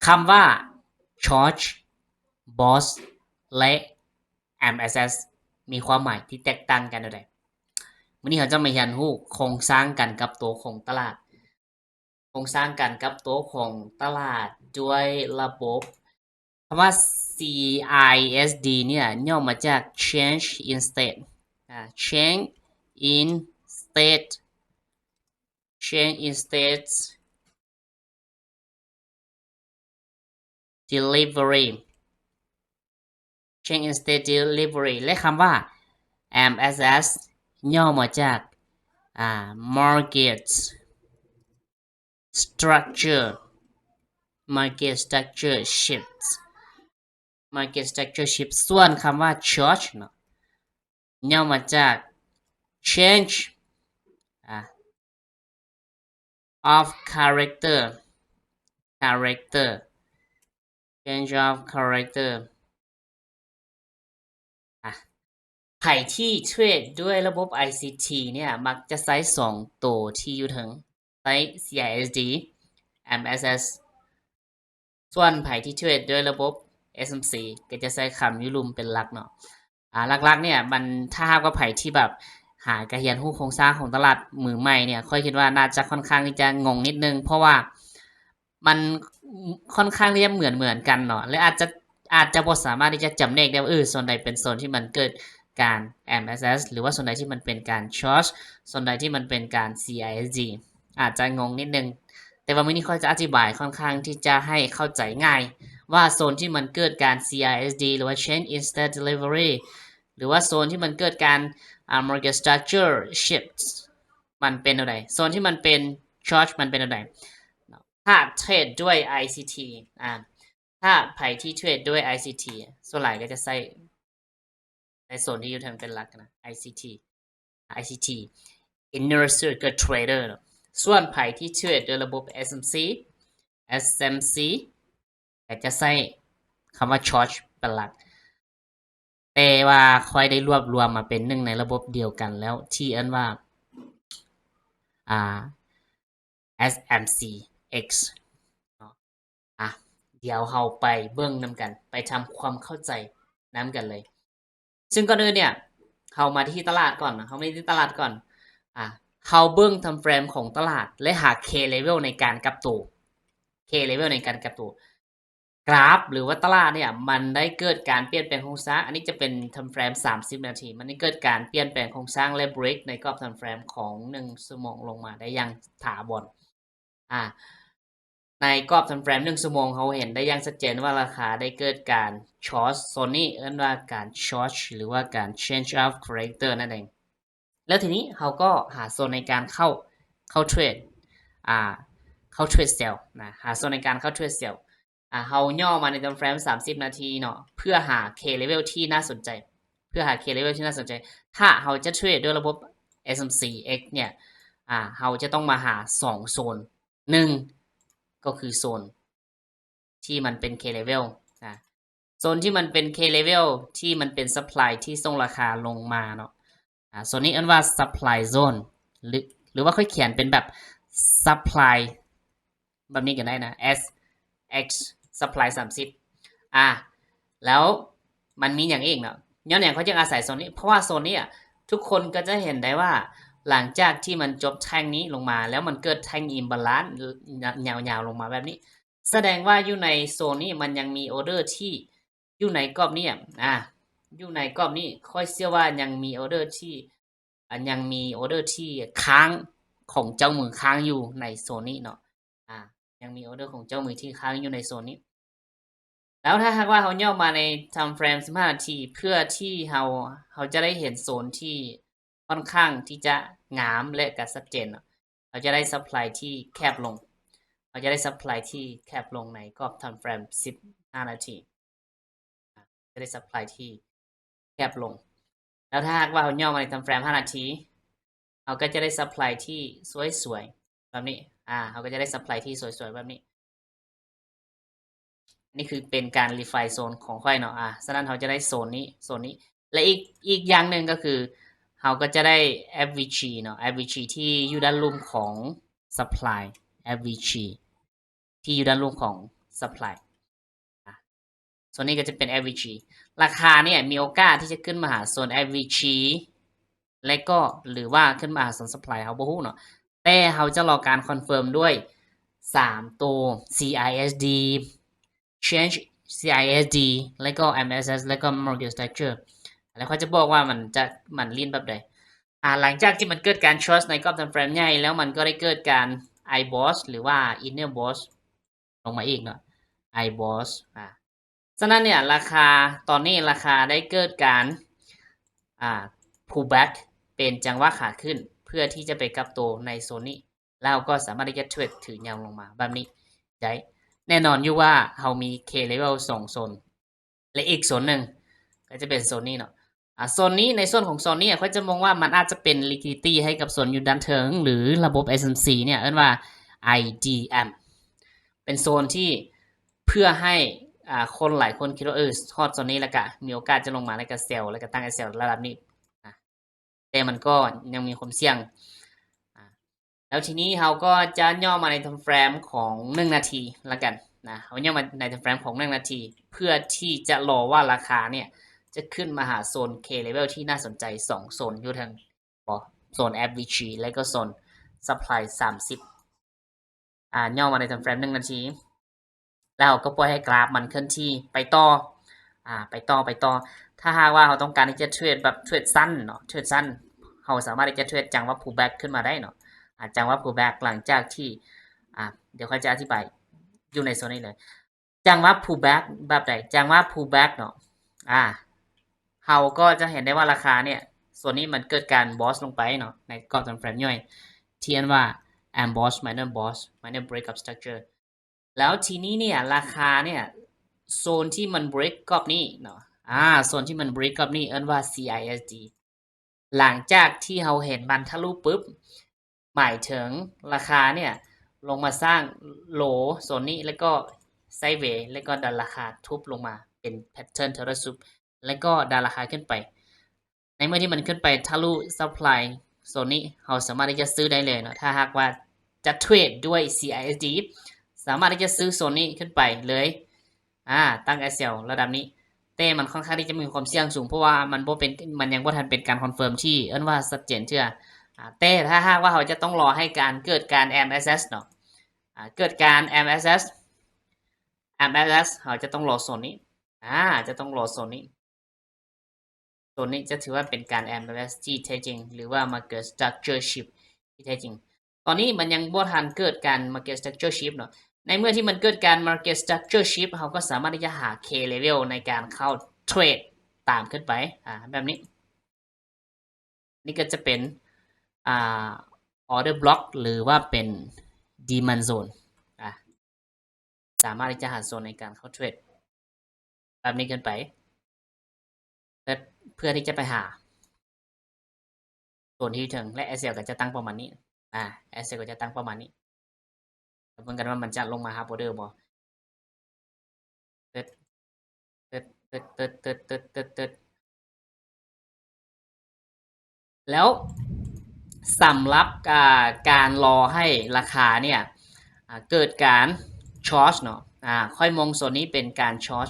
คำว่า charge boss และ MSS มีความหมายที่แตกต่างกันอะไรวันนี้เราจะมาเรียนรู้โครงสร้างกันกับตัวของตลาดโครงสร้างกันกับตัวของตลาดด้วยระบบคำว่า CISD เนี่ยย่อมาจาก change in state change in state change in states delivery change in state delivery และคำว่า MSS ย่อมาจากmarket structure market structure shifts market structure shift ส่วนคำว่า charge เนาะย่อมาจาก change of character change of character ไผ่ที่เทรดด้วยระบบ ICT เนี่ยมักจะใช้2ตัวที่อยู่ถึงใช้ CISD MSS ส่วนไผ่ที่เทรดด้วยระบบ SMC ก็จะใช้คำยุลุมเป็นหลักเนาะหลักๆเนี่ยมันถ้าหากว่าไผ่ที่แบบหากระเรียนรู้โครงสร้างของตลาดมือใหม่เนี่ยค่อยคิดว่าน่าจะค่อนข้างที่จะงงนิดนึงเพราะว่ามันค่อนข้างที่จะเหมือนกันเนาะและอาจจะบ่สามารถที่จะจำแนกได้ว่าโซนใดเป็นโซนที่มันเกิดการ MSS หรือว่าโซนใดที่มันเป็นการ Charge โซนใดที่มันเป็นการ CISD อาจจะงงนิดนึงแต่ว่ามื้อนี้ค่อยจะอธิบายค่อนข้างที่จะให้เข้าใจง่ายว่าโซนที่มันเกิดการ CISD หรือว่า Change in State Delivery หรือว่าโซนที่มันเกิดการmarket structure shifts มันเป็นอะไรโซนที่มันเป็น Charge มันเป็นอะไรถ้าเทรดด้วย ICT ถ้าไผ่ที่เทรดด้วย ICT ส่วนใหญ่ก็จะใช้ในโซนที่อยู่ทางเป็นหลักนะ ICT Inner Circuit Trader ส่วนไผ่ที่เทรดด้วยระบบ SMC ก็จะใช้คำว่า Charge เป็นหลักแต่ว่าค่อยได้รวบรวมมาเป็นหนึ่งในระบบเดียวกันแล้วที่อันว่าSMCX เนาะเดี๋ยวเราไปเบิ่งนำกันไปทำความเข้าใจนำกันเลยซึ่งก่อนอื่นเนี่ยเรามาที่ตลาดก่อนเราไม่ที่ตลาดก่อนเราเบิ่งทำเฟรมของตลาดและหา K level ในการกลับตัว K level ในการกลับตัวกราฟหรือว่าตลาดเนี่ยมันได้เกิดการเปลี่ยนแปลงโครงสร้างอันนี้จะเป็นทำเฟรม30นาทีมันได้เกิดการเปลี่ยนแปลงโครงสร้างและเบรกในกรอบทำเฟรมของ1ชั่วโมงลงมาได้อย่างถาวรในกรอบทำเฟรม1ชั่วโมงเขาเห็นได้อย่างชัดเจนว่าราคาได้เกิดการช็อตโซนนี้เรียกว่าการช็อตหรือว่าการ change of character นั่นเองแล้วทีนี้เขาก็หาโซนในการเข้าเทรดเข้าเทรดเซลล์นะหาโซนในการเข้าเทรดเซลล์เฮาย่อมาในทำเฟรม30นาทีเนาะเพื่อหา K level ที่น่าสนใจเพื่อหา K level ที่น่าสนใจถ้าเฮาจะเทรดด้วยระบบ SMCX เนี่ยเฮาจะต้องมาหา2โซน1ก็คือโซนที่มันเป็น K level โซนที่มันเป็น K level ที่มันเป็น supply ที่ส่งราคาลงมาเนาะโซนนี้อันว่า supply zone หรือว่าค่อยเขียนเป็นแบบ supply แบบนี้กันได้นะ SX supply 30แล้วมันมีอย่างเองเนาะย้อนอย่างเขาจะอาศัยโซนนี้เพราะว่าโซนนี้ทุกคนก็จะเห็นได้ว่าหลังจากที่มันจบแท่งนี้ลงมาแล้วมันเกิดแท่งอิมบาลานซ์ยาวๆลงมาแบบนี้แสดงว่าอยู่ในโซนนี้มันยังมีออเดอร์ที่อยู่ในกรอบนี้อยู่ในกรอบนี้ค่อยเชื่อว่ายังมีออเดอร์ที่ค้างของเจ้ามือค้างอยู่ในโซนนี้เนาะยังมีออเดอร์ของเจ้ามือที่ค้างอยู่ในโซนนี้แล้วถ้าหากว่าเขาย่อมาในทำเฟรม15นาทีเพื่อที่เขาจะได้เห็นโซนที่ค่อนข้างที่จะงามและกระชัดเจนเขาจะได้ซัพพลายที่แคบลงในกรอบทำเฟรม15นาทีจะได้ซัพพลายที่แคบลงแล้วถ้าหากว่าเขาย่อมาในทำเฟรม5นาทีเขาก็จะได้ซัพพลายที่สวยๆแบบนี้เขาก็จะได้ซัพพลายที่สวยๆแบบนี้นี่คือเป็นการรีไฟโซนของค่อยเนาะฉะนั้นเขาจะได้โซนนี้และอีกอย่างหนึ่งก็คือเขาก็จะได้ FVG เนาะ FVG ที่อยู่ด้านลุ่มของ supply FVG ที่อยู่ด้านลุ่มของ supply โซนนี้ก็จะเป็น average ราคาเนี่ยมีโอกาสที่จะขึ้นมาหาโซน average และก็หรือว่าขึ้นมาหาโซน supply เขาบ่ฮู้เนาะแต่เขาจะรอการคอนเฟิร์มด้วย3ตัว CISD change CISD แล้วก็ MSS แล้วก็ market structure แล้วเขาจะบอกว่ามันลิ้นแบบใดหลังจากที่มันเกิดการ trust ในกรอบทำเฟรมใหญ่แล้วมันก็ได้เกิดการ iBoss หรือว่า inner boss ลงมาอีกเนาะ iBoss ฉะนั้นเนี่ยราคาตอนนี้ราคาได้เกิดการpullback เป็นจังหวะขาขึ้นเพื่อที่จะไปกลับตัวในโซนนี้แล้วก็สามารถที่จะเทรดถือยาวลงมาแบบนี้ได้แน่นอนอยู่ว่าเรามี K level 2โซนและอีกโซนหนึ่งก็จะเป็นโซนนี้เนาะโซนนี้ในส่วนของโซนนี้เขาจะมองว่ามันอาจจะเป็น liquidity ให้กับโซนอยู่ด้านเทิงหรือระบบ SMC เนี่ยเรียกว่า IDM เป็นโซนที่เพื่อให้คนหลายคนคิดว่าทอดโซนนี้แล้วก็มีโอกาสจะลงมาแล้วก็เซลแล้วก็ตั้งไอเซลระดับนี้แต่มันก็ยังมีความเสี่ยงแล้วทีนี้เราก็จะย่อมาในไทม์เฟรมของ1นาทีละกันนะเราย่อมาในไทม์เฟรมของ1นาทีเพื่อที่จะรอว่าราคาเนี่ยจะขึ้นมาหาโซน K level ที่น่าสนใจ2โซนอยู่ทางโซน average และก็โซน supply 30ย่อมาในไทม์เฟรม1นาทีแล้วก็ปล่อยให้กราฟมันเคลื่อนที่ไปต่อไปต่อถ้าหากว่าเราต้องการที่จะเทรดแบบเทรดสั้นเนาะเทรดสั้นเราสามารถที่จะเทรดจังว่า pullback ขึ้นมาได้เนาะจังว่า pullback หลังจากที่เดี๋ยวค่อยจะอธิบายอยู่ในโซนนี้เลยจังว่า pullback แบบใดจังว่า pullback เนาะเราก็จะเห็นได้ว่าราคาเนี่ยส่วนนี้มันเกิดการ boss ลงไปเนาะในกรอบเฟรมย่อยที่เรียกว่า amboss minor boss minor breakup structure แล้วทีนี้เนี่ยราคาเนี่ยโซนที่มัน break กรอบนี้เนาะโซนที่มัน break กรอบนี้เอิ้นว่า CISD หลังจากที่เราเห็นมันทะลุปุ๊บหมายถึงราคาเนี่ยลงมาสร้างโหลโซนนี้แล้วก็ไซด์เวย์แล้วก็ดันราคาทุบลงมาเป็นแพทเทิร์นเทอร์ซุปแล้วก็ดันราคาขึ้นไปในเมื่อที่มันขึ้นไปทะลุซัพพลายโซนนี้เราสามารถที่จะซื้อได้เลยเนาะถ้าหากว่าจะเทรดด้วย CISD สามารถที่จะซื้อโซนนี้ขึ้นไปเลยตั้ง SL ระดับนี้แต่มันค่อนข้างที่จะมีความเสี่ยงสูงเพราะว่ามันยังบ่ทันเป็นการคอนเฟิร์มที่เอิ้นว่าชัดเจนเชื่อแต่ถ้าหากว่าเขาจะต้องรอให้การเกิดการ MSS เนาะเกิดการ MSS เขาจะต้องรอโซนนี้จะต้องรอโซนนี้โซนนี้จะถือว่าเป็นการ MSS ที่แท้จริงหรือว่า Market Structure Shift ที่แท้จริงตอนนี้มันยังบ่ทันเกิดการ Market Structure Shift เนาะในเมื่อที่มันเกิดการ Market Structure Shift เขาก็สามารถที่จะหา K level ในการเข้าเทรดตามขึ้นไปแบบนี้นี่ก็จะเป็นorder block หรือว่าเป็น demand zone สามารถที่จะหาโซนในการเข้าเทรดแบบนี้กันไปเพื่อที่จะไปหาโซนที่ถึงและ SL ก็จะตั้งประมาณนี้SL ก็จะตั้งประมาณนี้เหมือนกันว่ามันจะลงมาหา border บ่ตึดแล้วสำหรับการรอให้ราคาเนี่ยเกิดการช็อตเนาะค่อยมองโซนนี้เป็นการช็อต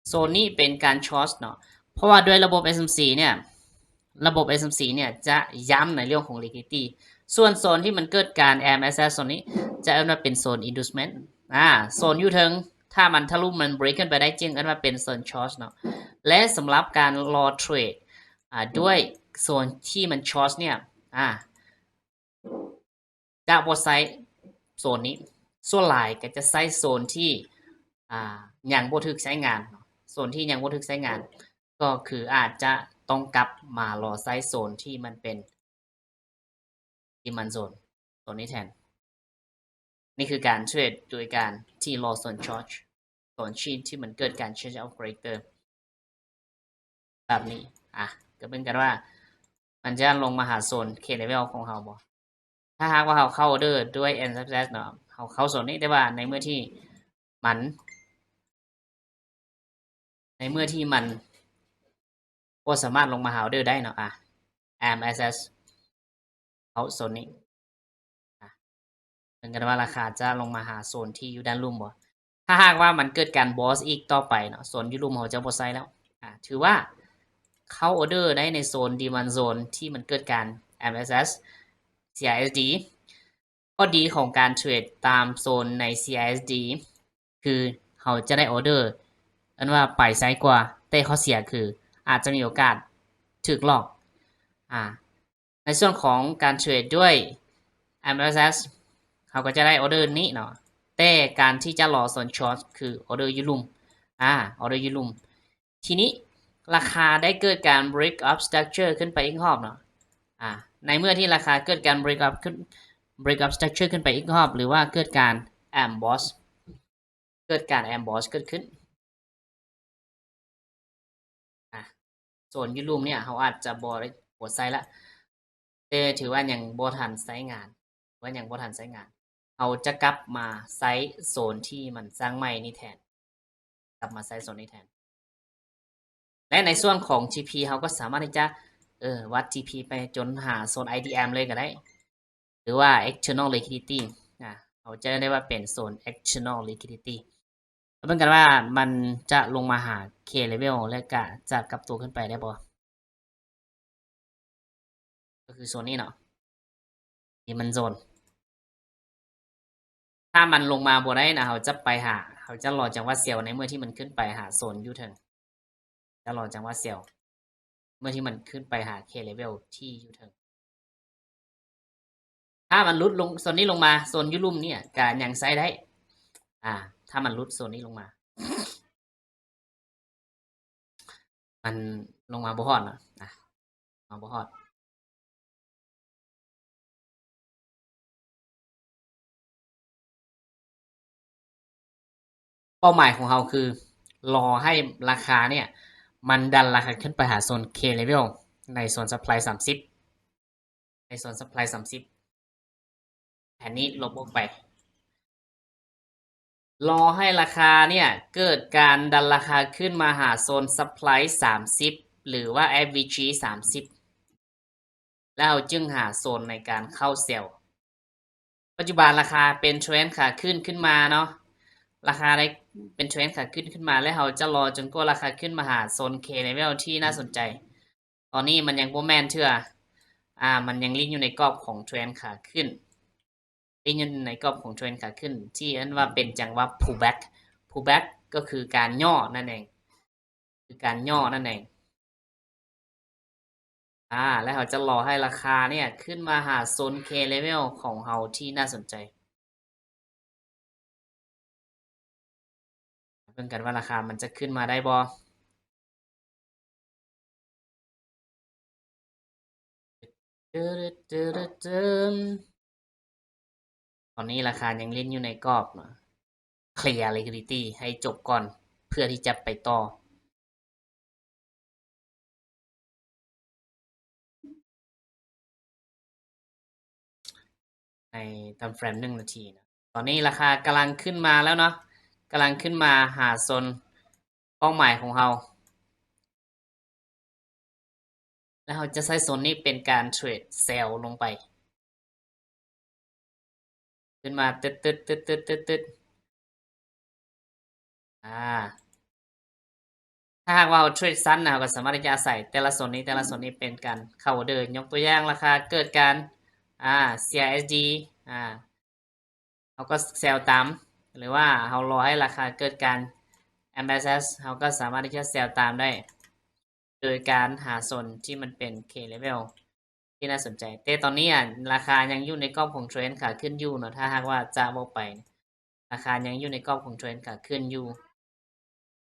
โซนนี้เป็นการช็อตเนาะเพราะว่าด้วยระบบ SMC เนี่ยระบบ SMC เนี่ยจะย้ำในเรื่องของ liquidity ส่วนโซนที่มันเกิดการ MSS โซนนี้จะเอามาเป็นโซน inducement โซนยูเทิงถ้ามันทะลุมัน break ขึ้นไปได้จริงเอามาเป็นโซนช็อตเนาะและสำหรับการรอเทรดด้วยโซนที่มันช็อตเนี่ยจะบ่ใช้โซนนี้ส่วนหลายก็จะใช้โซนที่ยังบ่ถูกใช้งานโซนที่ยังบ่ถูกใช้งานก็คืออาจจะต้องกลับมารอใช้โซนที่มันเป็นdemand zone ตัวนี้แทนนี่คือการเทรดโดยการที่รอโซนช็อตโซนที่มันเกิดการ change of character แบบนี้ก็เป็นกันว่ามันจะลงมาหาโซน K level ของเราบ่ถ้าหากว่าเราเข้าออเดอร์ด้วย NSS เนาะเราเข้าโซนนี้ได้ว่าในเมื่อที่มันบ่สามารถลงมาหาออเดอร์ได้เนาะMSS เข้าโซนนี้เป็นกันว่าราคาจะลงมาหาโซนที่อยู่ด้านลุ่มบ่ ถ้าหากว่ามันเกิดการบอสอีกต่อไปเนาะโซนยูรุมเขาจะบ่ใส่แล้วถือว่าเข้าออเดอร์ได้ในโซน demand zone ที่มันเกิดการ MSS CISD ข้อดีของการเทรดตามโซนใน CISD คือเขาจะได้ออเดอร์อันว่าไปไซกว่าแต่ข้อเสียคืออาจจะมีโอกาสถูกหลอกในส่วนของการเทรดด้วย MSS เขาก็จะได้ออเดอร์นี้เนาะแต่การที่จะรอโซนช็อตคือออเดอร์ยูรุมออเดอร์ยูรุมทีนี้ราคาได้เกิดการ break up structure ขึ้นไปอีกรอบเนาะในเมื่อที่ราคาเกิดการ break up structure ขึ้นไปอีกรอบหรือว่าเกิดการ amboss เกิดการ amboss เกิดขึ้นโซนยูรุมเนี่ยเขาอาจจะบอได้หัวไซละแต่ถือว่ายังบ่ทันไซงานว่ายังบ่ทันไซงานเขาจะกลับมาไซโซนที่มันสร้างใหม่นี่แทนกลับมาไซโซนนี้แทนและในส่วนของ TP เขาก็สามารถที่จะวัด TP ไปจนหาโซน IDM เลยก็ได้หรือว่า external liquidity เขาจะได้ว่าเป็นโซน external liquidity เพิ่งกันว่ามันจะลงมาหา K level และก็จะกลับตัวขึ้นไปได้บ่ก็คือโซนนี้เนาะนี่มันโซนถ้ามันลงมาบ่ได้นะเขาจะไปหาเขาจะรอจังหวะเซลล์ในเมื่อที่มันขึ้นไปหาโซนยูเทิร์นจะรอจังหวะเซลล์เมื่อที่มันขึ้นไปหา K level ที่ยูเทิร์นถ้ามันลุดลงโซนนี้ลงมาโซนยูรุ่มเนี่ยการยังไซได้ถ้ามันลุดโซนนี้ลงมามันลงมาบ่ฮอดนะมาบ่ฮอดเป้าหมายของเราคือรอให้ราคาเนี่ยมันดันราคาขึ้นไปหาโซน K level ในโซน supply 30ในโซน supply 30แผนนี้ลบออกไปรอให้ราคาเนี่ยเกิดการดันราคาขึ้นมาหาโซน supply 30หรือว่า average 30แล้วจึงหาโซนในการเข้าเซลล์ปัจจุบันราคาเป็นเทรนด์ขาขึ้นขึ้นมาเนาะราคาได้เป็นเทรนด์ขาขึ้นขึ้นมาแล้วเราจะรอจนกว่าราคาขึ้นมาหาโซน K level ที่น่าสนใจตอนนี้มันยังบ่แม่นเชื่อมันยังลิ่งอยู่ในกรอบของเทรนด์ขาขึ้นลิ่งอยู่ในกรอบของเทรนด์ขาขึ้นที่อันว่าเป็นจังหวะ pullback ก็คือการย่อนั่นเองคือการย่อนั่นเองแล้วเราจะรอให้ราคาเนี่ยขึ้นมาหาโซน K level ของเราที่น่าสนใจเพิ่งกันว่าราคามันจะขึ้นมาได้บ่ตอนนี้ราคายังเล่นอยู่ในกรอบเนาะเคลียร์ liquidity ให้จบก่อนเพื่อที่จะไปต่อในทำเฟรม1 นาทีนะตอนนี้ราคากำลังขึ้นมาแล้วเนาะกำลังขึ้นมาหาโซนเป้าหมายของเราแล้วเราจะใช้โซนนี้เป็นการเทรดเซลล์ลงไปขึ้นมาตึดถ้าหากว่าเราเทรดสั้นนะเราก็สามารถที่จะใส่แต่ละโซนนี้เป็นการเข้าเดินยกตัวอย่างราคาเกิดการCISD เขาก็เซลล์ตามหรือว่าเรารอให้ราคาเกิดการ MSS เราก็สามารถที่จะเซลล์ตามได้โดยการหาโซนที่มันเป็น K level ที่น่าสนใจแต่ตอนนี้ราคายังอยู่ในกรอบของเทรนด์ขาขึ้นอยู่เนาะถ้าหากว่าจะบอกไปราคายังอยู่ในกรอบของเทรนด์ขาขึ้นอยู่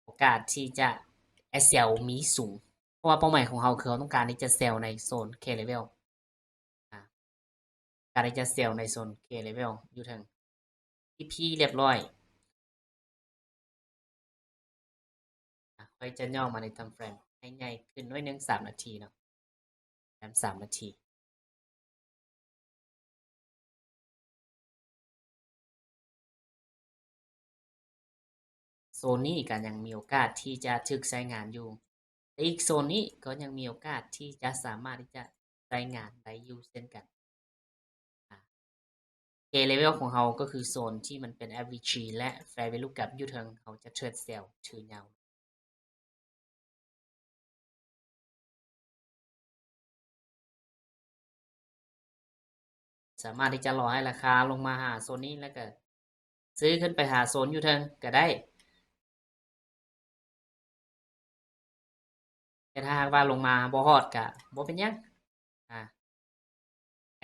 โอกาสที่จะ SL มีสูงเพราะว่าเป้าหมายของเราคือเราต้องการที่จะเซลล์ในโซน K level การที่จะเซลล์ในโซน K level อยู่ทางที่เรียบร้อยค่อยจะย่อมาในทำเฟรมให้ใหญ่ขึ้นด้วย1 3 นาทีเนาะแรม3 นาทีโซนนี้ก็ยังมีโอกาสที่จะถึกใช้งานอยู่อีกโซนนี้ก็ยังมีโอกาสที่จะสามารถที่จะใช้งานได้อยู่เช่นกัน K level ของเราก็คือโซนที่มันเป็น average และ fair value gap อยู่เทิงเราจะ trade sell ถือยาวสามารถที่จะรอให้ราคาลงมาหาโซนนี้แล้วก็ซื้อขึ้นไปหาโซนอยู่เทิงก็ได้แต่ถ้าหากว่าลงมาบ่ฮอดก็บ่เป็นหยัง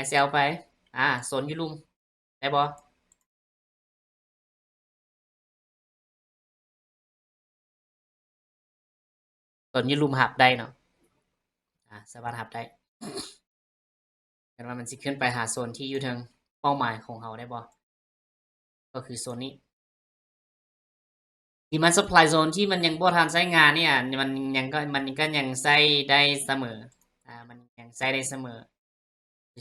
SL ไปโซนอยู่ลุ่มได้บ่โซนอยู่ลุ่มหับได้เนาะสามารถหับได้กันว่ามันสิขึ้นไปหาโซนที่อยู่เทิงเป้าหมายของเราได้บ่ก็คือโซนนี้Demand Supply Zone ที่มันยังบ่ทันใช้งานเนี่ยมันก็ยังใช้ได้เสมอมันยังใช้ได้เสมอ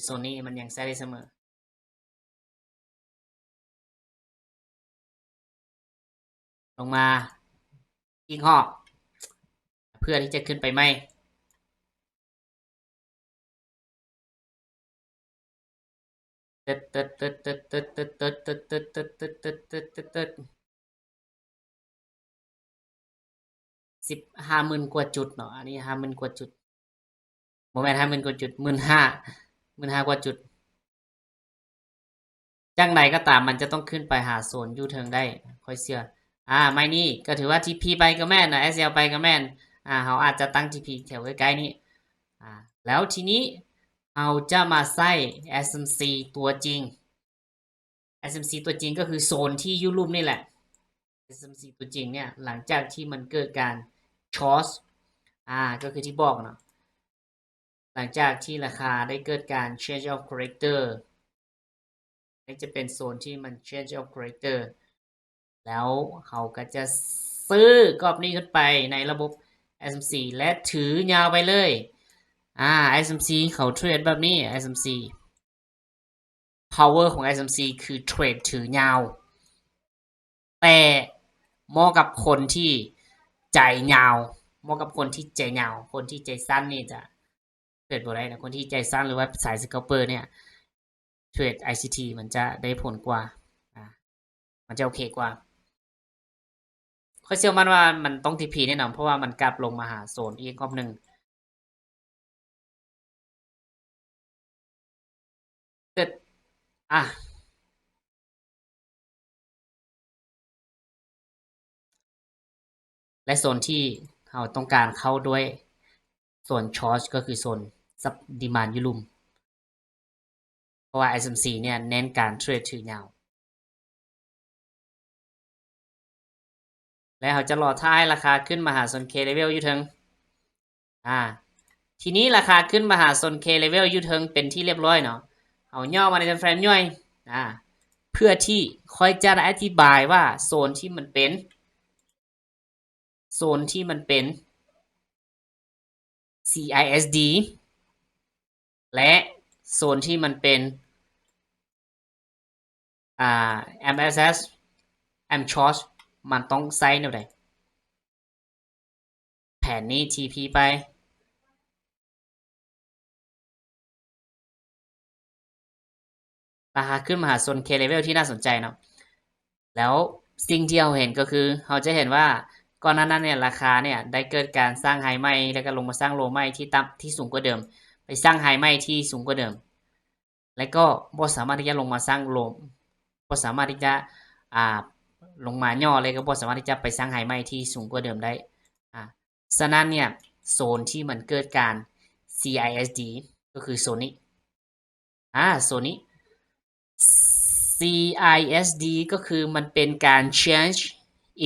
โซนนี้มันยังใช้ได้เสมอลงมาอีกหอกเพื่อที่จะขึ้นไปไหมตึ๊ดตึ๊ดตึ๊ดตึ๊ดตึ๊ดตึ๊ดตึ๊ดตึ๊ดตึ๊ดตึ๊ดตึ๊ดตึ๊ดตึ๊ดตึ๊ดตึ๊ด50,000กว่าจุดเนาะอันนี้50,000กว่าจุดบ่แม่น50,000กว่าจุด15,000กว่าจุดจังใดก็ตามมันจะต้องขึ้นไปหาโซนอยู่เทิงได้ค่อยเชื่อไม่นี่ก็ถือว่า TP ไปก็แม่นนะ SL ไปก็แม่นเราอาจจะตั้ง TP แถวใกล้ๆนี้แล้วทีนี้เราจะมาใส่ SMC ตัวจริง SMC ตัวจริงก็คือโซนที่ยุโรปนี่แหละ SMC ตัวจริงเนี่ยหลังจากที่มันเกิดการช็อตก็คือที่บอกเนาะหลังจากที่ราคาได้เกิดการ change of character นี่จะเป็นโซนที่มัน change of character แล้วเขาก็จะซื้อกรอบนี้ขึ้นไปในระบบ SMC และถือยาวไปเลย SMC เขาเทรดแบบนี้ SMC power ของ SMC คือเทรดถือยาวแต่เหมาะกับคนที่ใจยาวเหมาะกับคนที่ใจยาวคนที่ใจสั้นนี่จะเทรดบ่ได้นะคนที่ใจสั้นหรือว่าสายสแกลเปอร์เนี่ยเทรด ICT มันจะได้ผลกว่ามันจะโอเคกว่าค่อยเชื่อมั่นว่ามันต้อง TP แน่นอนเพราะว่ามันกลับลงมาหาโซนอีกรอบหนึ่งเกิดและโซนที่เราต้องการเข้าด้วยโซนช็อตก็คือโซนซับดีมานยุลุมเพราะว่า SMC เนี่ยเน้นการเทรดถือยาวและเขาจะรอท้ายราคาขึ้นมาหาโซน K level อยู่เทิงทีนี้ราคาขึ้นมาหาโซน K level อยู่เทิงเป็นที่เรียบร้อยเนาะเอาย่อมาในเฟรมย่อยเพื่อที่ค่อยจะอธิบายว่าโซนที่มันเป็นโซนที่มันเป็น CISD และโซนที่มันเป็นMSS MCHOS มันต้องใส่แนวใดแผนนี้ TP ไปราคาขึ้นมาหาโซน K level ที่น่าสนใจเนาะแล้วสิ่งที่เราเห็นก็คือเราจะเห็นว่าก่อนหน้านั้นเนี่ยราคาเนี่ยได้เกิดการสร้างไฮใหม่แล้วก็ลงมาสร้างโลใหม่ที่ต่ำที่สูงกว่าเดิมไปสร้างไฮใหม่ที่สูงกว่าเดิมแล้วก็บ่สามารถที่จะลงมาสร้างโลบ่สามารถที่จะลงมาย่อเลยก็บ่สามารถที่จะไปสร้างไฮใหม่ที่สูงกว่าเดิมได้ฉะนั้นเนี่ยโซนที่มันเกิดการ CISD ก็คือโซนนี้โซนนี้ CISD ก็คือมันเป็นการ change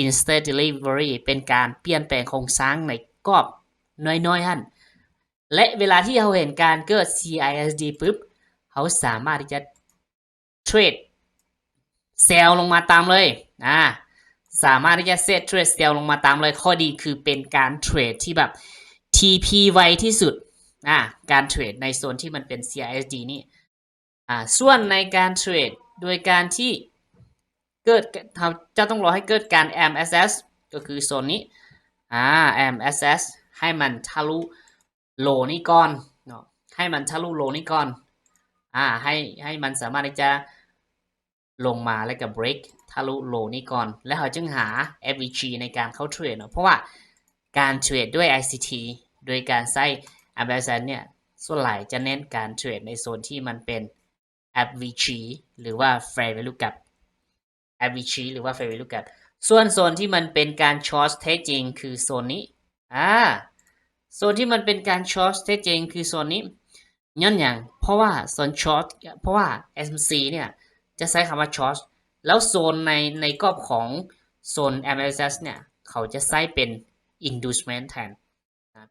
in state delivery เป็นการเปลี่ยนแปลงโครงสร้างในกรอบน้อยๆฮั่นและเวลาที่เราเห็นการเกิด CISD ปุ๊บเขาสามารถที่จะเทรดเซลลงมาตามเลยสามารถที่จะเซตเทรดเซลลงมาตามเลยข้อดีคือเป็นการเทรดที่แบบ TP ไวที่สุดการเทรดในโซนที่มันเป็น CISD นี่ส่วนในการเทรดโดยการที่เกิดจะต้องรอให้เกิดการ MSS ก็คือโซนนี้ MSS ให้มันทะลุโลนี้ก่อนเนาะให้มันทะลุโลนี้ก่อนให้มันสามารถที่จะ ลงมาแล้วก็ break ทะลุโลนี้ก่อนแล้วเขาจึงหา FVG ในการเข้าเทรดเนาะเพราะว่าการเทรดด้วย ICT โดยการใช้ Ampersand เนี่ยส่วนใหญ่จะเน้นการเทรดในโซนที่มันเป็น FVG หรือว่า Fair Value Gap FVG หรือว่า Fair Value Gap ส่วนโซนที่มันเป็นการ Short Staging คือโซนนี้โซนที่มันเป็นการ Short Staging คือโซนนี้ย้อนอย่างเพราะว่าโซน Short เพราะว่า SMC เนี่ยจะใช้คำว่า Short แล้วโซนในกรอบของโซน MSS เนี่ยเขาจะใช้เป็น Inducement แทน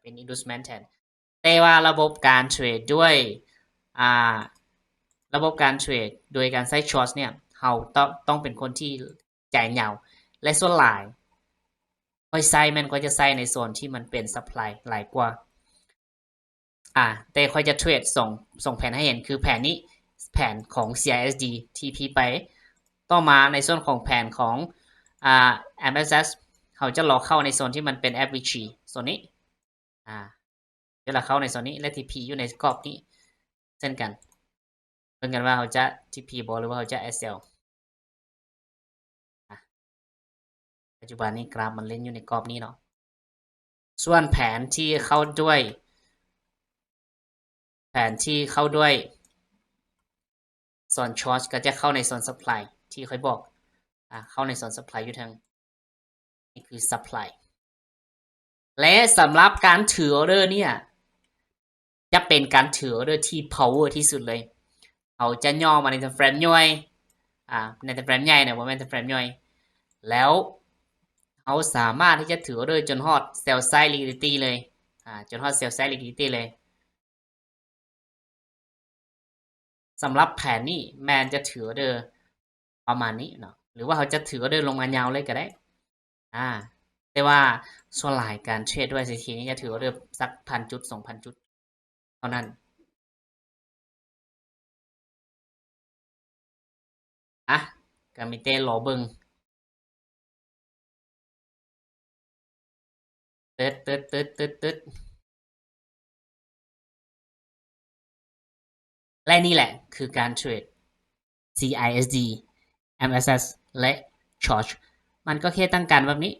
เป็น Inducement แทนแต่ว่าระบบการเทรดด้วยระบบการเทรดโดยการใช้ Short เนี่ยเขาต้องเป็นคนที่จ่ายเหยาวและส่วนหลายค่อยใช้มันก็จะใช้ในโซนที่มันเป็น Supply หลายกว่าแต่ค่อยจะเทรดส่งแผนให้เห็นคือแผนนี้แผนของ CISD TP ไปต่อมาในส่วนของแผนของMSS เขาจะรอเข้าในโซนที่มันเป็น FVG โซนนี้จะรอเข้าในโซนนี้และ TP อยู่ในกรอบนี้เช่นกันเพื่อนกันว่าเขาจะ TP บอหรือว่าเขาจะ SL ปัจจุบันนี้กราฟมันเล่นอยู่ในกรอบนี้เนาะส่วนแผนที่เข้าด้วยโซน short ก็จะเข้าในโซน supply ที่เคยบอกเข้าในโซน supply อยู่ทางนี่คือ supply และสำหรับการถือออเดอร์เนี่ยจะเป็นการถือออเดอร์ที่ power ที่สุดเลยเขาจะย่อมาในเฟรมย่อยในเฟรมใหญ่นะว่าเป็นเฟรมย่อยแล้วเขาสามารถที่จะถือออเดอร์จนฮอด sell side liquidity เลยจนฮอด sell side liquidity เลยสำหรับแผนนี้แมนจะถือออเดอร์ประมาณนี้เนาะหรือว่าเขาจะถือออเดอร์ลงมายาวเลยก็ได้แต่ว่าส่วนหลายการเทรดด้วย CT นี้จะถือออเดอร์สัก1,000 จุด 2,000 จุดเท่านั้นก็มีแต่รอเบิ่งตึดและนี่แหละคือการเทรด CISD MSS และ Short มันก็แค่ตั้งการแบบนี้